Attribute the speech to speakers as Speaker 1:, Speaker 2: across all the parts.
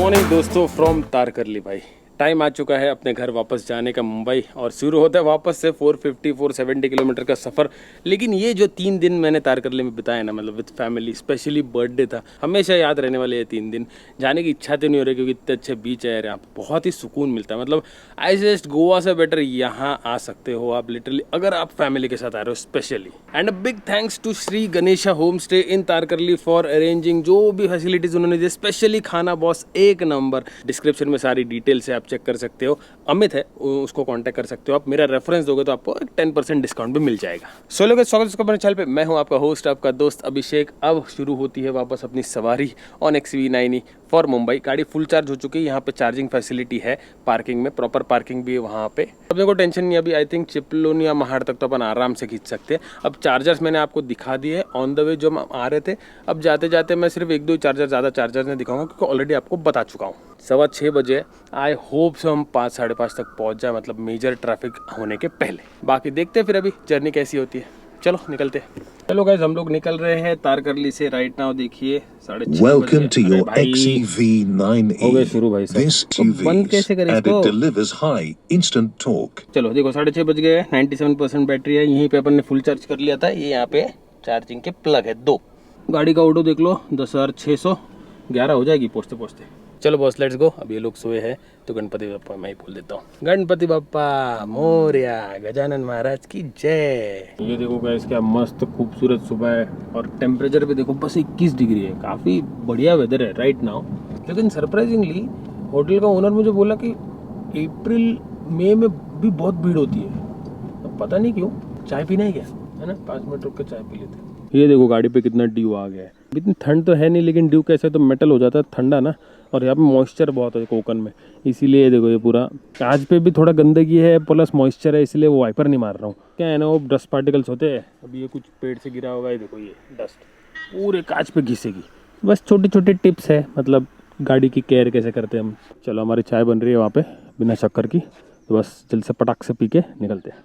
Speaker 1: Morning दोस्तों from Tarkarli भाई। Time आ चुका है अपने घर वापस जाने का मुंबई, और शुरू होता है वापस से 450-470 किलोमीटर का सफ़र। लेकिन ये जो 3 दिन मैंने तारकर्ली में बिताया ना, मतलब विद फैमिली, स्पेशली बर्थडे था, हमेशा याद रहने वाले ये 3 दिन। जाने की इच्छा तो नहीं हो रही क्योंकि इतने अच्छे बीच है यहाँ पे, बहुत ही सुकून मिलता है। मतलब आई सजेस्ट गोवा से बेटर यहाँ आ सकते हो आप लिटरली, अगर आप फैमिली के साथ आ रहे हो specially. And a big thanks to Shri Ganesha home stay in Tarkarli for arranging जो भी फैसिलिटीज उन्होंने दी, स्पेशली खाना बॉस एक नंबर। डिस्क्रिप्शन में सारी डिटेल्स है, आप चेक कर सकते हो। अमित है, उसको कांटेक्ट कर सकते हो आप। मेरा रेफरेंस दोगे तो आपको एक 10% डिस्काउंट भी मिल जाएगा। सो लोग स्वागत है मेरे चैनल पे, मैं हूं आपका होस्ट, आपका दोस्त अभिषेक। अब शुरू होती है वापस अपनी सवारी ऑन XV9 फॉर मुंबई। गाड़ी फुल चार्ज हो चुकी है, यहाँ पे चार्जिंग फैसिलिटी है, पार्किंग में प्रॉपर पार्किंग भी है वहाँ पे। अब देखो टेंशन नहीं, अभी आई थिंक चिपलून या महाड़ तक तो अपन आराम से खींच सकते हैं। अब चार्जर्स मैंने आपको दिखा दिए ऑन द वे जो हम आ रहे थे। अब जाते जाते मैं सिर्फ 1-2 चार्जर, ज़्यादा चार्जर नहीं दिखाऊंगा क्योंकि ऑलरेडी आपको बता चुका हूँ। 6:15 बजे, आई होप से हम 5-5:30 तक पहुँच जाए, मतलब मेजर ट्रैफिक होने के पहले। बाकी देखते हैं फिर अभी जर्नी कैसी होती है। चलो निकलते हैं। चलो गाइस, हम लोग निकल रहे हैं तारकर्ली से। राइट नाउ देखिए 6:30
Speaker 2: Welcome to your
Speaker 1: भाई
Speaker 2: XEV9e.
Speaker 1: हो गए शुरू भाई
Speaker 2: This
Speaker 1: साहब। तो बंद कैसे करें
Speaker 2: and
Speaker 1: इसको?
Speaker 2: it delivers high instant torque.
Speaker 1: चलो देखो 6:30 बज गए, 97% बैटरी है। यहीं पे अपन ने फुल चार्ज कर लिया था। ये यहाँ पे चार्जिंग के प्लग है 2। गाड़ी का ऑटो देख लो, 10,600, 11 हो जाएगी पहुँचते पहुँचते। चलो बॉस लेट्स गो। अब ये लोग सोए हैं तो गणपति बाप्पा मैं ही बोल देता हूँ। गणपति बाप्पा मोरया, गजानन महाराज की जय। ये देखो गाइस क्या मस्त खूबसूरत सुबह है, और टेम्परेचर भी देखो बस 21 डिग्री है। काफ़ी बढ़िया वेदर है राइट नाउ। लेकिन सरप्राइजिंगली होटल का ओनर मुझे बोला कि अप्रैल मई में भी बहुत भीड़ होती है। अब पता नहीं क्यों। चाय पीना ही क्या है ना, 5 मिनट रुक के चाय पी लेते हैं। ये देखो गाड़ी पे कितना ड्यू आ गया है। इतनी ठंड तो है नहीं, लेकिन ड्यू कैसे तो मेटल हो जाता है ठंडा ना, और यहाँ पे मॉइस्चर बहुत है कोकन में, इसीलिए देखो ये पूरा कांच पे भी थोड़ा गंदगी है प्लस मॉइस्चर है, इसलिए वो वाइपर नहीं मार रहा हूँ। क्या है ना, वो डस्ट पार्टिकल्स होते हैं। अभी ये कुछ पेड़ से गिरा होगा, ये देखो ये डस्ट पूरे कांच पे घिसेगी। बस छोटी छोटी टिप्स है, मतलब गाड़ी की केयर कैसे करते हैं हम। चलो हमारी चाय बन रही है वहाँ पे बिना शक्कर की, तो बस जल्द से पटाख से पी के निकलते हैं।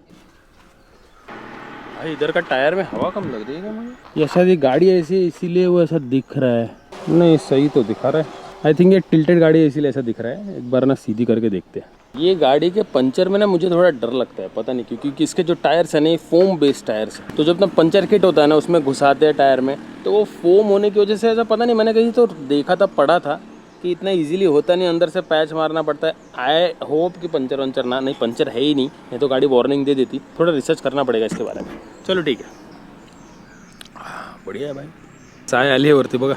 Speaker 1: भाई इधर का टायर में हवा कम लग रही है मुझे, या शायद ये गाड़ी ऐसी है इसीलिए वो ऐसा दिख रहा है। नहीं सही तो दिखा रहा है। आई थिंक ये टिल्टेड गाड़ी है इसीलिए ऐसा दिख रहा है। एक बार ना सीधी करके देखते हैं। ये गाड़ी के पंचर में ना मुझे थोड़ा डर लगता है, पता नहीं क्यों, क्योंकि इसके जो टायर्स है ना, ये फोम बेस्ड टायर्स है। तो जब अपना पंचर किट होता है ना, उसमें घुसाते हैं टायर में, तो वो फोम होने की वजह से ऐसा पता नहीं, मैंने कहीं तो देखा था, पढ़ा था कि इतना इजीली होता नहीं, अंदर से पैच मारना पड़ता है। आई होप कि पंचर वंचर ना, नहीं पंचर है ही नहीं तो गाड़ी वार्निंग दे देती। थोड़ा रिसर्च करना पड़ेगा इसके बारे में। चलो ठीक है, बढ़िया है भाई। चाय आली है वरती बघा।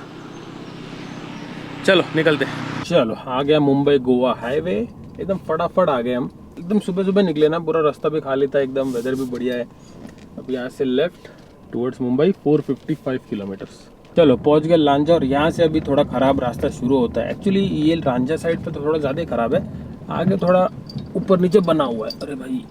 Speaker 1: चलो निकलते। चलो आ गया मुंबई गोवा हाईवे, एकदम फटाफट आ गए हम। एकदम सुबह सुबह निकले ना, पूरा रास्ता भी खाली था एकदम, वेदर भी बढ़िया है। अब यहाँ से लेफ्ट टुवर्ड्स मुंबई 455 किलोमीटर्स। चलो पहुंच गए लांजा, और यहाँ से अभी थोड़ा ख़राब रास्ता शुरू होता है। एक्चुअली ये लांजा साइड पे तो थोड़ा ज़्यादा ख़राब है, आगे थोड़ा ऊपर नीचे बना हुआ है। अरे भाई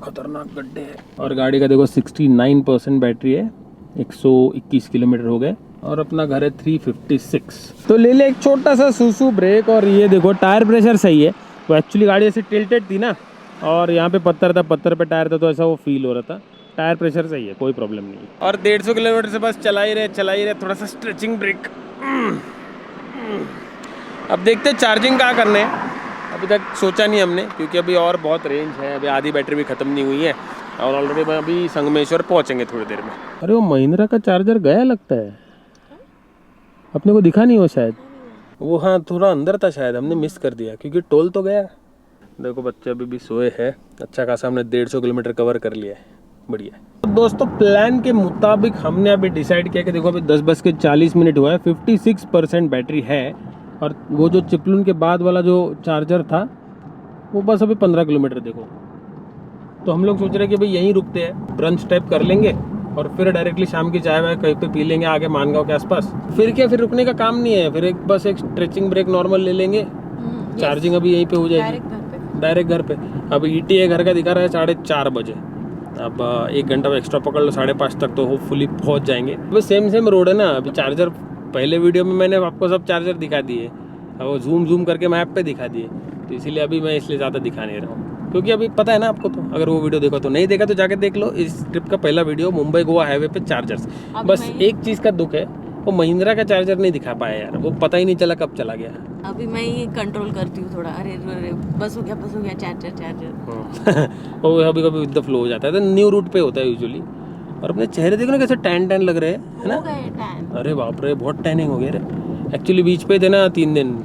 Speaker 1: खतरनाक गड्ढे है। और गाड़ी का देखो 69% बैटरी है, 121 किलोमीटर हो गए, और अपना घर है 356। तो ले ले एक छोटा सा सूसू ब्रेक। और ये देखो टायर प्रेशर सही है। तो एक्चुअली गाड़ी ऐसे टिल्टेड थी ना, और यहाँ पे पत्थर था, पत्थर पे टायर था, तो ऐसा वो फील हो रहा था। टायर प्रेशर सही है, कोई प्रॉब्लम नहीं है। और 150 किलोमीटर से बस चला ही रहे, थोड़ा सा स्ट्रेचिंग ब्रेक। अब देखते चार्जिंग कहाँ करने हैं, अभी तक सोचा नहीं हमने, क्योंकि अभी और बहुत रेंज है। अभी आधी बैटरी भी ख़त्म नहीं हुई है, और ऑलरेडी मैं अभी संगमेश्वर पहुँचेंगे थोड़ी देर में। अरे वो महिंद्रा का चार्जर गया लगता है, अपने को दिखा नहीं हो शायद। वो हाँ थोड़ा अंदर था शायद, हमने मिस कर दिया क्योंकि टोल तो गया। देखो बच्चे अभी भी सोए हैं। अच्छा खासा हमने 150 किलोमीटर कवर कर लिया है, बढ़िया। तो दोस्तों प्लान के मुताबिक हमने अभी डिसाइड किया कि देखो अभी 10:40 हुआ है, 56% बैटरी है। और वो जो चिपलून के बाद वाला जो चार्जर था वो बस अभी 15 किलोमीटर देखो। तो हम लोग सोच रहे हैं कि भाई यहीं रुकते हैं, ब्रंच टाइप कर लेंगे, और फिर डायरेक्टली शाम की चाय वाय कहीं पे पी लेंगे आगे मानगांव के आसपास। फिर क्या, फिर रुकने का काम नहीं है, फिर बस एक स्ट्रेचिंग ब्रेक नॉर्मल ले लेंगे। चार्जिंग अभी यहीं पे हो जाएगी डायरेक्ट घर पे। अब ETA घर का दिखा रहा है 4:30 बजे। अब 1 घंटा एक्स्ट्रा पकड़ लो, 5:30 तक तो होपफुली पहुंच जाएंगे। बस सेम रोड है ना। अभी चार्जर पहले वीडियो में मैंने आपको सब चार्जर दिखा दिए, अब वो जूम करके मैप पे दिखा दिए, तो इसीलिए अभी मैं इसलिए ज़्यादा दिखा नहीं रहा हूँ, क्योंकि अभी पता है ना आपको। तो अगर वो वीडियो देखो तो, नहीं देखा तो जाके देख लो। इस ट्रिप का पहला वीडियो मुंबई गोवा हाईवे पे चार्जर्स। बस एक चीज़ का दुख है वो महिंद्रा का चार्जर नहीं दिखा पाया यार, वो पता ही नहीं चला कब चला गया।
Speaker 3: अभी मैं ही कंट्रोल करती हूँ थोड़ा, अरे अरे बस हो गया चार्जर।
Speaker 1: वो कभी कभी विद द फ्लो हो जाता है, तो न्यू रूट पे होता है यूजुअली। और अपने चेहरे देखो ना कैसे टैन टैन लग रहे हैं, है ना?
Speaker 3: हो गए टैन।
Speaker 1: अरे बाप रे, बहुत टैनिंग हो गया रे। एक्चुअली बीच पे थे ना 3 दिन,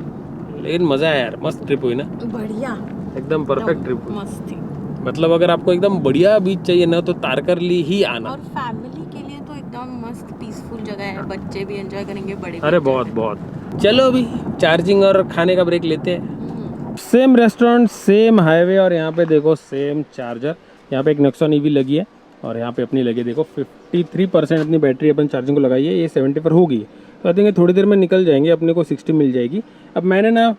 Speaker 1: लेकिन मजा आया यार, मस्त ट्रिप हुई ना,
Speaker 3: बढ़िया,
Speaker 1: एकदम परफेक्ट ट्रिप हुई।
Speaker 3: मस्त थी।
Speaker 1: मतलब अगर आपको एकदम बढ़िया बीच चाहिए ना तो तारकर्ली ही आना।
Speaker 3: और फैमिली के लिए तो एकदम मस्त पीसफुल जगह है, बच्चे भी एंजॉय करेंगे, बड़े भी
Speaker 1: अरे
Speaker 3: enjoy
Speaker 1: बहुत बहुत। चलो अभी चार्जिंग और खाने का ब्रेक लेते हैं। सेम रेस्टोरेंट, सेम हाईवे, और यहाँ पे देखो सेम चार्जर। यहाँ पे एक नेक्सॉन ईवी लगी है और यहाँ पे अपनी लगी है, देखो 53% अपनी बैटरी अपन चार्जिंग को लगाई है, ये 70 पर होगी। तो आई थिंक थोड़ी देर में निकल जाएंगे, अपने को 60 मिल जाएगी। अब मैंने ना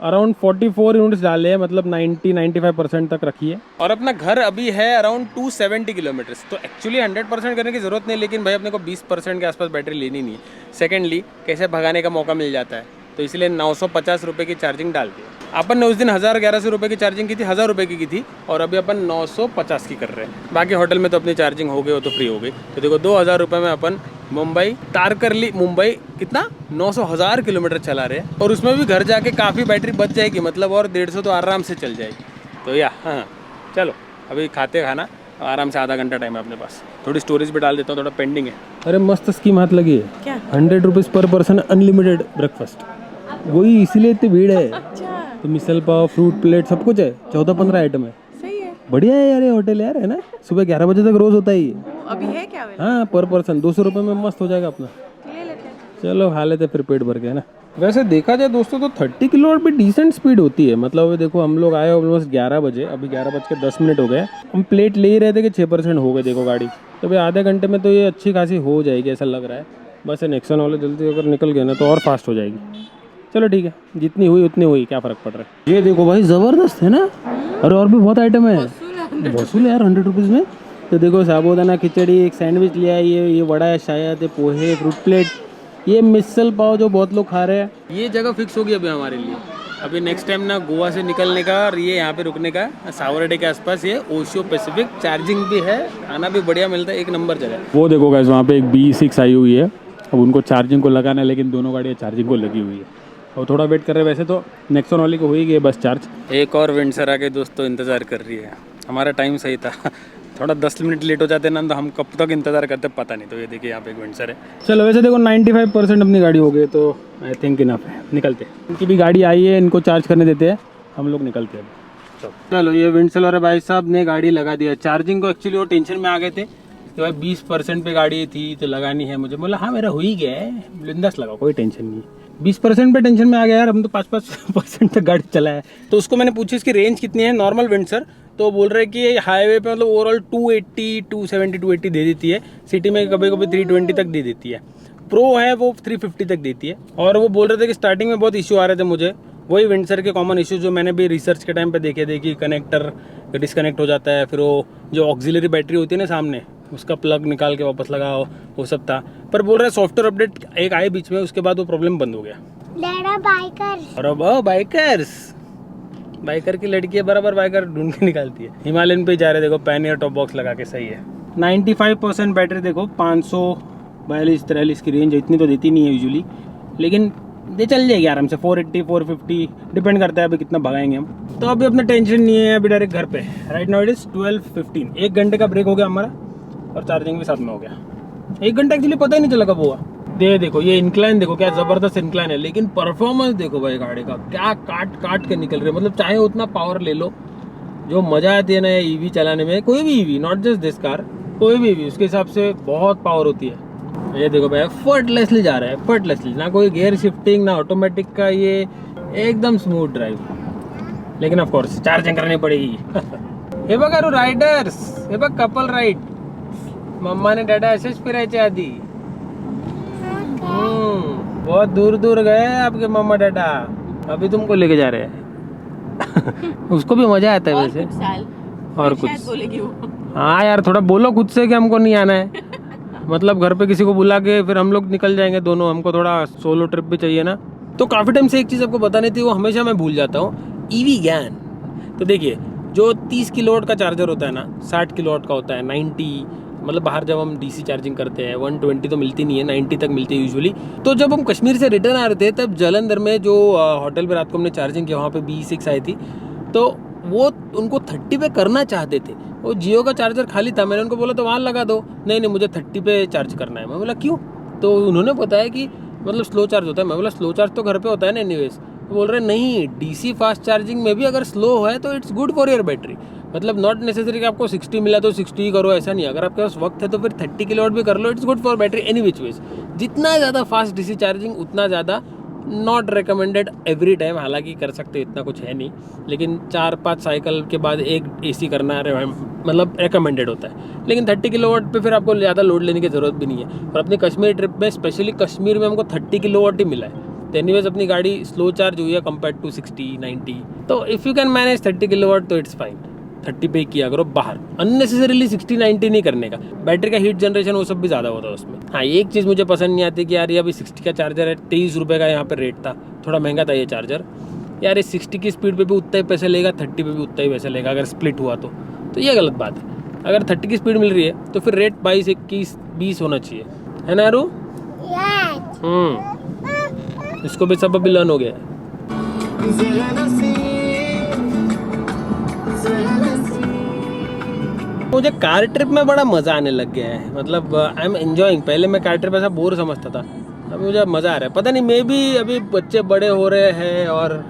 Speaker 1: अराउंड 44 यूनिट्स डाले हैं, मतलब 90-95% तक रखी है। और अपना घर अभी है अराउंड 270 किलोमीटर्स, तो एक्चुअली 100% करने की ज़रूरत नहीं, लेकिन भाई अपने को 20% के आसपास बैटरी लेनी नहीं है। सेकेंडली कैसे भगाने का मौका मिल जाता है, तो इसलिए 950 रुपये की चार्जिंग डाल दी। अपन ने उस दिन 1100 रुपये की चार्जिंग की थी, 1000 रुपये की थी, और अभी अपन 950 की कर रहे हैं। बाकी होटल में तो अपनी चार्जिंग हो गई, वो तो फ्री हो गई। तो देखो 2000 रुपये में अपन मुंबई तारकर्ली, मुंबई कितना 900,000 किलोमीटर चला रहे हैं, और उसमें भी घर जाके काफ़ी बैटरी बच जाएगी, मतलब और 150 तो आराम से चल जाएगी। तो या हाँ चलो अभी खाते खाना, आराम से आधा घंटा टाइम है अपने पास। थोड़ी स्टोरेज भी डाल देता हूँ, थोड़ा पेंडिंग है। अरे मस्त स्कीम हाथ लगी है,
Speaker 3: क्या?
Speaker 1: 100 रुपीज़ पर पर्सन अनलिमिटेड ब्रेकफास्ट। वही इसीलिए इतनी भीड़ है।
Speaker 3: अच्छा,
Speaker 1: तो मिसल पाव, फ्रूट प्लेट, सब कुछ है, 14-15 आइटम है।
Speaker 3: सही है।
Speaker 1: बढ़िया है यार ये होटल यार, है ना? सुबह 11 बजे तक रोज होता है ये।
Speaker 3: अभी है क्या available?
Speaker 1: हाँ पर पर्सन 200 रुपये में मस्त हो जाएगा अपना।
Speaker 3: ले लेते हैं।
Speaker 1: चलो खा लेते फिर पेट भर के, है ना? वैसे देखा जाए दोस्तों तो 30 किलोमीटर भी डिसेंट स्पीड होती है। मतलब अभी देखो हम लोग आए ऑलमोस्ट 11 बजे, अभी 11:10 हो गए। हम प्लेट ले ही रहे थे कि 6% हो गए, देखो गाड़ी। तो भाई आधे घंटे में तो ये अच्छी खासी हो जाएगी ऐसा लग रहा है। बस नेक्सन वाले जल्दी अगर निकल गए ना तो और फास्ट हो जाएगी। चलो ठीक है, जितनी हुई उतनी हुई, क्या फ़र्क पड़ रहा है। ये देखो भाई ज़बरदस्त है ना, और भी बहुत आइटम है। वसूल यार 100 रुपीज़ में। तो देखो साबूदाना खिचड़ी, एक सैंडविच लिया है, ये वड़ा है शायद, ये पोहे, फ्रूट प्लेट, ये मिसल पाव जो बहुत लोग खा रहे हैं। ये जगह फिक्स होगी अभी हमारे लिए। अभी नेक्स्ट टाइम ना गोवा से निकलने का और ये यहाँ पे रुकने का, सावरडे के आसपास ये ओशियो पैसिफिक, चार्जिंग भी है, खाना भी बढ़िया मिलता है, एक नंबर जगह। वो देखो गाइस वहाँ पे एक B6 आई हुई है, अब उनको चार्जिंग को लगाना है, लेकिन दोनों गाड़ियाँ चार्जिंग को लगी हुई है और थोड़ा वेट कर रहे हैं। वैसे तो नेक्सॉन वाली को हो ही गई बस चार्ज। एक और विंडसर आके दोस्तों इंतज़ार कर रही है। हमारा टाइम सही था, थोड़ा 10 मिनट लेट हो जाते ना तो हम कब तक इंतज़ार करते पता नहीं। तो ये देखिए यहाँ पे एक विंडसर है। चलो वैसे देखो 95% अपनी गाड़ी हो गई, तो आई थिंक इनफ है, निकलते हैं। इनकी भी गाड़ी आई है, इनको चार्ज करने देते हैं, हम लोग निकलते हैं। चलो ये विंडसर वाले भाई साहब ने गाड़ी लगा दिया चार्जिंग को। एक्चुअली वो टेंशन में आ गए थे कि भाई 20% पे गाड़ी थी तो लगानी है मुझे। बोला हाँ मेरा हो ही गया है, बिंदास लगाओ, कोई टेंशन नहीं है। 20% पे टेंशन में आ गया यार, हम तो 5% तक गाड़ी चला है। तो उसको मैंने पूछी इसकी रेंज कितनी है नॉर्मल विंडसर, तो बोल रहे कि हाईवे पे मतलब ओवरऑल 280, 270, 280 दे देती है। सिटी में कभी कभी 320 तक दे देती है। प्रो है वो 350 तक देती है। और वो बोल रहे थे कि स्टार्टिंग में बहुत इशू आ रहे थे मुझे, वही विंडसर के कॉमन इशू जो मैंने भी रिसर्च के टाइम पे देखे थे कि कनेक्टर डिस्कनेक्ट हो जाता है, फिर वो जो ऑक्सिलरी बैटरी होती है ना सामने, उसका प्लग निकाल के वापस लगाओ, वो सब था। पर बोल रहे सॉफ्टवेयर अपडेट एक आए बीच में, उसके बाद वो प्रॉब्लम बंद हो गया। बाइकर, और बाइकर्स, बाइकर की लड़की बराबर बाइकर ढूंढ के निकालती है। हिमालयन पे जा रहे, देखो पैनियर टॉप बॉक्स लगा के, सही है। 95% बैटरी देखो, 542-43 की रेंज, इतनी तो देती नहीं है यूजुअली, लेकिन ये चल जाएगी आराम से। 480, 450 डिपेंड करता है अभी कितना भगाएंगे हम। तो अभी अपना टेंशन नहीं है, अभी डायरेक्ट घर पे। राइट नाउ इट इज 12:15, 1 घंटे का ब्रेक हो गया हमारा और चार्जिंग भी साथ में हो गया। 1 घंटा एक्चुअली पता ही नहीं चला कब हुआ। देखो ये इंक्लाइन देखो, क्या जबरदस्त इंक्लाइन है, लेकिन परफॉर्मेंस देखो भाई गाड़ी का, क्या काट काट के निकल रही है। मतलब चाहे उतना पावर ले लो, जो मजा आती है ना ईवी चलाने में, कोई भी EV, not just this car, कोई भी ईवी उसके हिसाब से बहुत पावर होती है। ये देखो भाई एफर्टलेसली जा रहा है, एफर्टलेसली, ना कोई गियर शिफ्टिंग ना ऑटोमेटिक का, ये एकदम स्मूथ ड्राइव। लेकिन ऑफ कोर्स चार्जिंग करनी पड़ेगी। हे बघा राइडर्स, हे बघ कपल राइड, मम्मा ने डॅडा असेच फिरायचे आधी। बहुत दूर दूर गए आपके मम्मा डैडा, अभी तुमको लेके जा रहे हैं। उसको भी मजा आता है वैसे। और कुछ
Speaker 3: बोलेगी वो।
Speaker 1: हाँ यार थोड़ा बोलो खुद से कि हमको नहीं आना है। मतलब घर पे किसी को बुला के फिर हम लोग निकल जाएंगे दोनों, हमको थोड़ा सोलो ट्रिप भी चाहिए ना। तो काफ़ी टाइम से एक चीज़ आपको बतानी थी, वो हमेशा मैं भूल जाता हूँ, ईवी ज्ञान। तो देखिए जो 30 किलोवाट का चार्जर होता है ना, 60 किलोवाट का होता है, 90, मतलब बाहर जब हम डीसी चार्जिंग करते हैं 120 तो मिलती नहीं है, 90 तक मिलती है यूजुअली। तो जब हम कश्मीर से रिटर्न आ रहे थे तब जालंधर में जो होटल पे रात को हमने चार्जिंग किया वहाँ पे B6 आई थी, तो वो उनको 30 पे करना चाहते थे। वो जियो का चार्जर खाली था, मैंने उनको बोला तो वहाँ लगा दो, नहीं नहीं मुझे 30 पे चार्ज करना है। मैं बोला क्यों? तो उन्होंने बताया कि मतलब स्लो चार्ज होता है। मैं बोला स्लो चार्ज तो घर पे होता है ना एनीवेज। तो बोल रहे नहीं, डीसी फास्ट चार्जिंग में भी अगर स्लो है तो it's good for your battery. मतलब नॉट नेसेसरी कि आपको 60 मिला तो 60 ही करो, ऐसा नहीं। अगर आपके पास वक्त है तो फिर 30 किलोवाट भी कर लो, it's good for battery any which ways. जितना ज़्यादा फास्ट डीसी चार्जिंग उतना ज़्यादा नॉट रिकमेंडेड एवरी टाइम। हालांकि कर सकते इतना कुछ है नहीं, लेकिन 4-5 साइकिल के बाद एक AC करना मतलब रिकमेंडेड होता है। लेकिन 30 किलोवाट पे फिर आपको ज़्यादा लोड लेने की ज़रूरत भी नहीं है। और अपनी कश्मीर ट्रिप में स्पेशली कश्मीर में हमको 30 किलोवाट ही मिला है। तो एनीवेज अपनी गाड़ी स्लो चार्ज हुई है कंपेयर टू 60-90। तो if you can manage 30 kilowatt तो इट्स फाइन। 30 पे किया करो बाहर, अननेसेसरीली 60-90 नहीं करने का। बैटरी का हीट जनरेशन वो सब भी ज़्यादा होता है उसमें। हाँ, एक चीज़ मुझे पसंद नहीं आती कि यार ये अभी 60 का चार्जर है, 23 रुपये का यहाँ पे रेट था, थोड़ा महंगा था ये चार्जर। यार ये 60 की स्पीड पे भी उतना ही पैसे लेगा, 30 पे भी उतना ही पैसे लेगा अगर स्प्लिट हुआ तो ये गलत बात है। अगर 30 की स्पीड मिल रही है तो फिर रेट 22, 21, 20 होना चाहिए, है ना अरू? इसको भी सब अभी लर्न हो गया है। मुझे कार ट्रिप में बड़ा मज़ा आने लग गया है। मतलब आई एम एंजॉइंग। पहले मैं कार ट्रिप ऐसा बोर समझता था, अब मुझे मज़ा आ रहा है। पता नहीं, मे भी अभी बच्चे बड़े हो रहे हैं और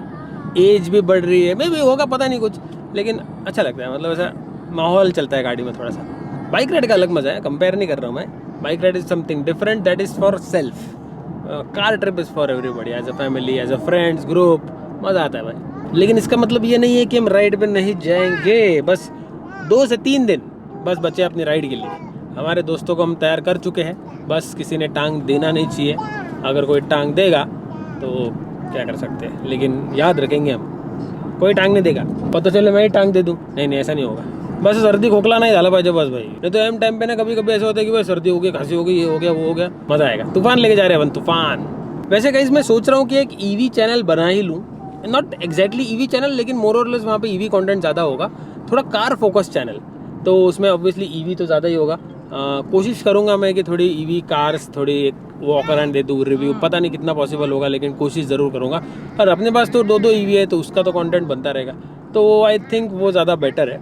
Speaker 1: एज भी बढ़ रही है, मे भी होगा, पता नहीं कुछ, लेकिन अच्छा लगता है। मतलब ऐसा माहौल चलता है गाड़ी में थोड़ा सा। बाइक राइड का अलग मज़ा है, कंपेयर नहीं कर रहा हूँ मैं। Bike ride is something different, that is for self. Car trip is for everybody, as a family, as a friends, group, मज़ा आता है भाई। लेकिन इसका मतलब ये नहीं है कि हम राइड पे नहीं जाएंगे। बस 2 से 3 दिन बस बचे अपनी राइड के लिए। हमारे दोस्तों को हम तैयार कर चुके हैं, बस किसी ने टांग देना नहीं चाहिए। अगर कोई टांग देगा तो क्या कर सकते हैं, लेकिन याद रखेंगे हम, कोई टांग नहीं देगा। पता चले मैं ही टांग दे दूँ, नहीं ऐसा नहीं होगा। बस सर्दी खोखला नहीं झाला पाहिजे बस भाई। नहीं तो एम टाइम पे ना कभी कभी ऐसा होता है कि भाई सर्दी हो गई, खांसी हो गई, ये हो गया, वो हो गया, मज़ा आएगा। तूफान लेके जा रहे हैं अपन, तूफान। वैसे गाइस मैं सोच रहा हूँ कि एक EV चैनल बना ही लूँ। नॉट एग्जैक्टली EV चैनल, लेकिन मोर और लेस वहाँ पे EV कंटेंट ज़्यादा होगा, थोड़ा कार फोकस चैनल। तो उसमें ऑब्वियसली EV तो ज़्यादा ही होगा। कोशिश करूँगा मैं कि थोड़ी EV कार्स थोड़ी वॉक अराउंड दे दूँ, रिव्यू। पता नहीं कितना पॉसिबल होगा, लेकिन कोशिश ज़रूर करूँगा। और अपने पास तो 2 EV है, तो उसका तो कंटेंट बनता रहेगा। तो आई थिंक वो ज़्यादा बेटर है।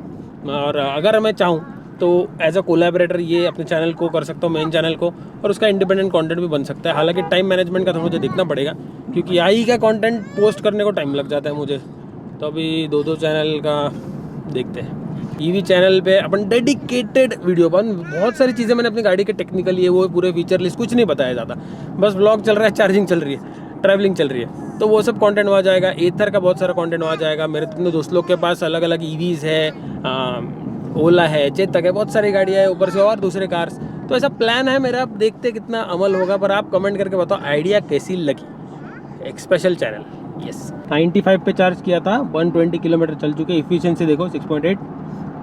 Speaker 1: और अगर मैं चाहूँ तो एज अ कोलैबोरेटर ये अपने चैनल को कर सकता हूँ, मेन चैनल को, और उसका इंडिपेंडेंट कंटेंट भी बन सकता है। हालांकि टाइम मैनेजमेंट का तो मुझे देखना पड़ेगा, क्योंकि आई का कंटेंट पोस्ट करने को टाइम लग जाता है मुझे। तो अभी 2 चैनल का देखते हैं। EV चैनल पे अपन डेडिकेटेड वीडियो बन, बहुत सारी चीज़ें मैंने अपनी गाड़ी के टेक्निकल ये वो पूरे फीचर लिस्ट कुछ नहीं बताया ज़्यादा, बस व्लॉग चल रहा है, चार्जिंग चल रही है, ट्रैवलिंग चल रही है, तो वो सब कंटेंट वहाँ जाएगा। एथर का बहुत सारा कंटेंट वहाँ जाएगा। मेरे अपने दोस्त लोग के पास अलग अलग EVs है, ओला है, चेतक है, बहुत सारी गाड़ियाँ है, ऊपर से और दूसरे कार्स। तो ऐसा प्लान है मेरा, अब देखते कितना अमल होगा। पर आप कमेंट करके बताओ आइडिया कैसी लगी। एक स्पेशल चैनल, यस। 95 पे चार्ज किया था, 120 किलोमीटर चल चुके। इफिशिएंसी देखो 6.8,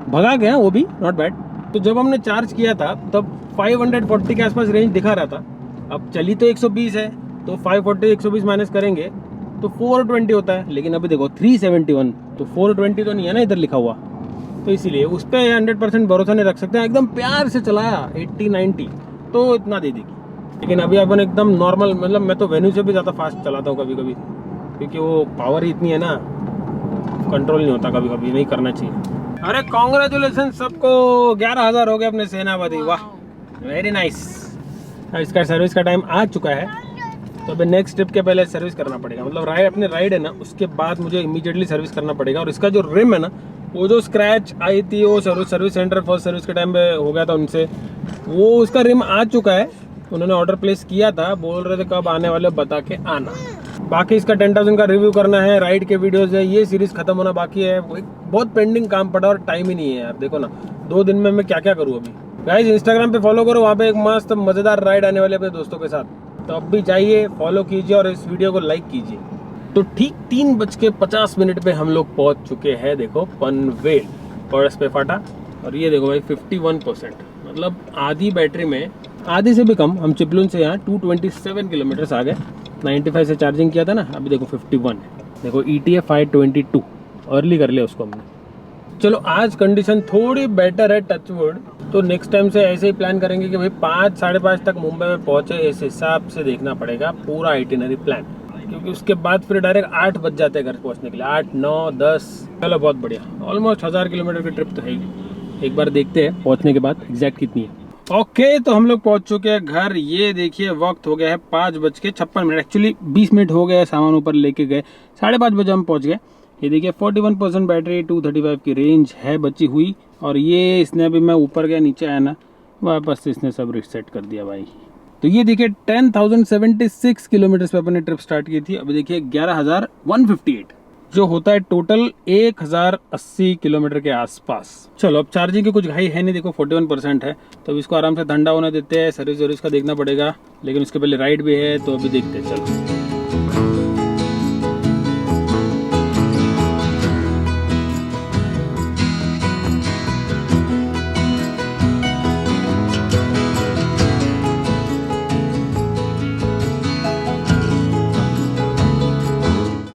Speaker 1: भगा गया, वो भी नॉट बैड। तो जब हमने चार्ज किया था तब 540 के आसपास रेंज दिखा रहा था। अब चली तो 120 है, तो 540 120 माइनस करेंगे तो 420 होता है। लेकिन अभी देखो 371, तो 420 तो नहीं है ना इधर लिखा हुआ, तो इसीलिए उस पर 100% भरोसा नहीं रख सकते। एकदम प्यार से चलाया 80-90 तो इतना दे देगी। लेकिन अभी अपन एकदम नॉर्मल, मतलब मैं तो वेन्यू से भी ज़्यादा फास्ट चलाता हूँ कभी कभी, क्योंकि वो पावर ही इतनी है ना, कंट्रोल नहीं होता कभी कभी, नहीं करना चाहिए। अरे कॉन्ग्रेचुलेसन सबको, 11,000 हो गए अपने सेनापति, वाह वेरी नाइस। इसका सर्विस का टाइम आ चुका है, तो अभी नेक्स्ट ट्रिप के पहले सर्विस करना पड़ेगा। मतलब अपने राइड है ना, उसके बाद मुझे इमीडिएटली सर्विस करना पड़ेगा। और इसका जो रिम है ना, वो जो स्क्रैच आई थी वो सर्विस सेंटर फर्स्ट सर्विस के टाइम पे हो गया था उनसे, वो उसका रिम आ चुका है। उन्होंने ऑर्डर प्लेस किया था, बोल रहे थे कब आने वाले बता के आना। बाकी इसका 10,000 का रिव्यू करना है, राइड के वीडियोज़ है, ये सीरीज़ खत्म होना बाकी है। बहुत पेंडिंग काम पड़ा और टाइम ही नहीं है यार। देखो ना 2 दिन में मैं क्या क्या करूँ अभी। गाइस इंस्टाग्राम पे फॉलो करो, वहाँ पे एक मस्त मज़ेदार राइड आने वाले अपने दोस्तों के साथ, तो अब भी जाइए फॉलो कीजिए और इस वीडियो को लाइक कीजिए। तो ठीक 3:50 पे हम लोग पहुँच चुके हैं। देखो पनवेल पर्स पे फाटा, और ये देखो भाई 51%, मतलब आधी बैटरी में, आधी से भी कम। हम चिपलून से यहाँ 227 किलोमीटर्स आ गए। 95 से चार्जिंग किया था ना, अभी देखो 51 है। देखो ETA 522 अर्ली कर लिया उसको हमने। चलो आज कंडीशन थोड़ी बेटर है, टचवुड। तो नेक्स्ट टाइम से ऐसे ही प्लान करेंगे कि भाई 5 साढ़े 5 तक मुंबई में पहुंचे, इस हिसाब से देखना पड़ेगा पूरा आइटिनरी प्लान, क्योंकि उसके बाद फिर डायरेक्ट 8 बज जाते हैं घर पहुंचने के लिए, 8 9 10। चलो बहुत बढ़िया, ऑलमोस्ट 1000 किलोमीटर की ट्रिप तो है ही। एक बार देखते हैं पहुंचने के बाद एग्जैक्ट कितनी है। ओके, तो हम लोग पहुंच चुके हैं घर। ये देखिए वक्त हो गया है 5:56। एक्चुअली 20 मिनट हो गए, सामान ऊपर लेके गए, 5:30 बजे हम पहुंच गए। ये देखिए 41% बैटरी, 235 की रेंज है बची हुई। और ये इसने अभी, मैं ऊपर गया नीचे आया ना, वापस से इसने सब रिसेट कर दिया भाई। तो ये देखिए 10,076 किलोमीटर पे अपने ट्रिप स्टार्ट की थी, अभी देखिए 11,158, जो होता है टोटल 1,080 किलोमीटर के आसपास। चलो अब चार्जिंग की कुछ घाई है नहीं, देखो 41% है, तो अब इसको आराम से ठंडा होने देते हैं। सर्विस का देखना पड़ेगा, लेकिन उसके पहले राइड भी है, तो अभी देखते हैं। चलो